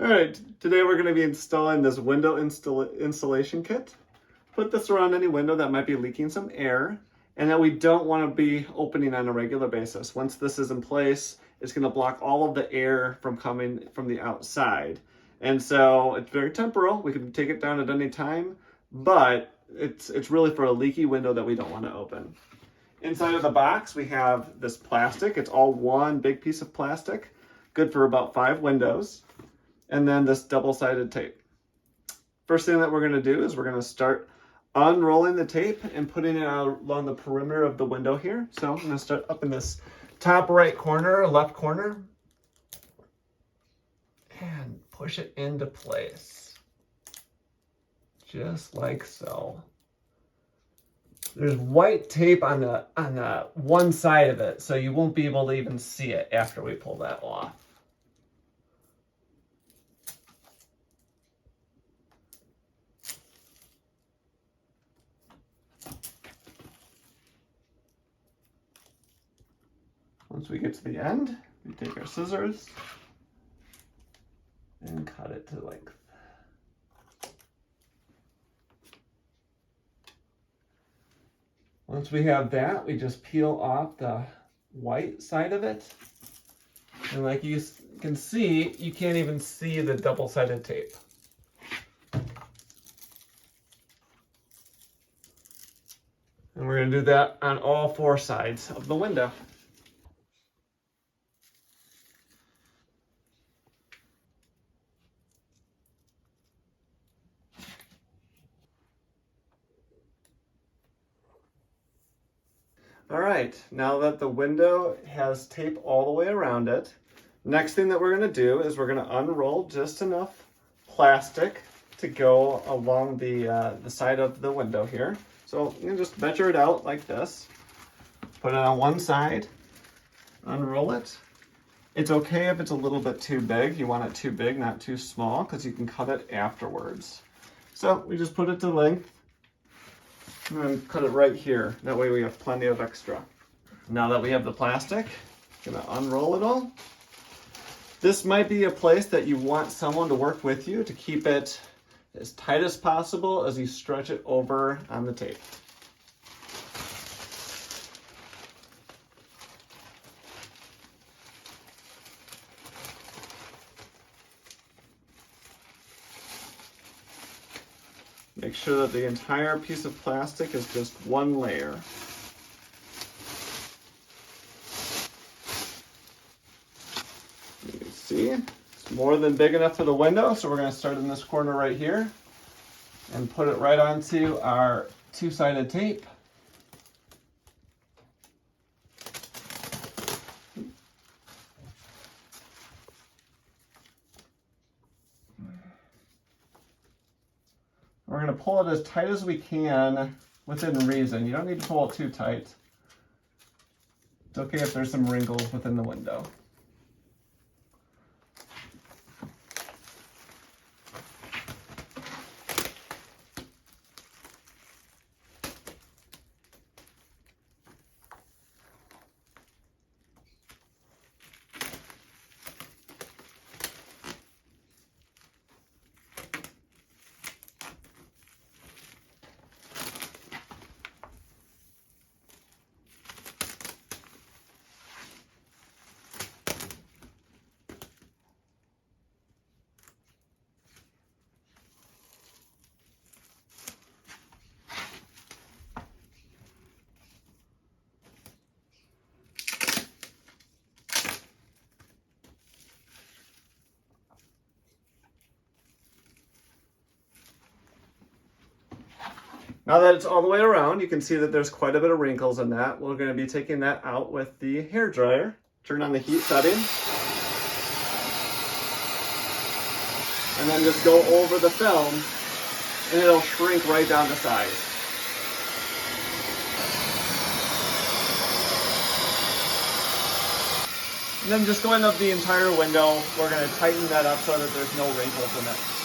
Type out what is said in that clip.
All right, today we're going to be installing this window installation kit. Put this around any window that might be leaking some air and that we don't want to be opening on a regular basis. Once this is in place, it's going to block all of the air from coming from the outside. And so it's very temporal. We can take it down at any time, but it's really for a leaky window that we don't want to open. Inside of the box, we have this plastic. It's all one big piece of plastic, good for about 5 windows. And then this double-sided tape. First thing that we're going to do is we're going to start unrolling the tape and putting it out along the perimeter of the window here. So I'm going to start up in this top right corner, left corner, and push it into place. Just like so. There's white tape on the one side of it, so you won't be able to even see it after we pull that off. Once we get to the end, we take our scissors and cut it to length. Once we have that, we just peel off the white side of it. And like you can see, you can't even see the double-sided tape. And we're going to do that on all 4 sides of the window. All right, now that the window has tape all the way around it, next thing that we're going to do is we're going to unroll just enough plastic to go along the side of the window here. So you can just measure it out like this. Put it on one side, unroll it. It's okay if it's a little bit too big. You want it too big, not too small, because you can cut it afterwards. So we just put it to length. And then cut it right here. That way we have plenty of extra. Now that we have the plastic, I'm gonna unroll it all. This might be a place that you want someone to work with you to keep it as tight as possible as you stretch it over on the tape. Make sure that the entire piece of plastic is just one layer. You can see it's more than big enough for the window, so we're going to start in this corner right here and put it right onto our 2-sided tape. We're going to pull it as tight as we can within reason. You don't need to pull it too tight. It's okay if there's some wrinkles within the window. Now that it's all the way around, you can see that there's quite a bit of wrinkles in that. We're going to be taking that out with the hair dryer. Turn on the heat setting. And then just go over the film and it'll shrink right down to size. And then just going up the entire window, we're going to tighten that up so that there's no wrinkles in it.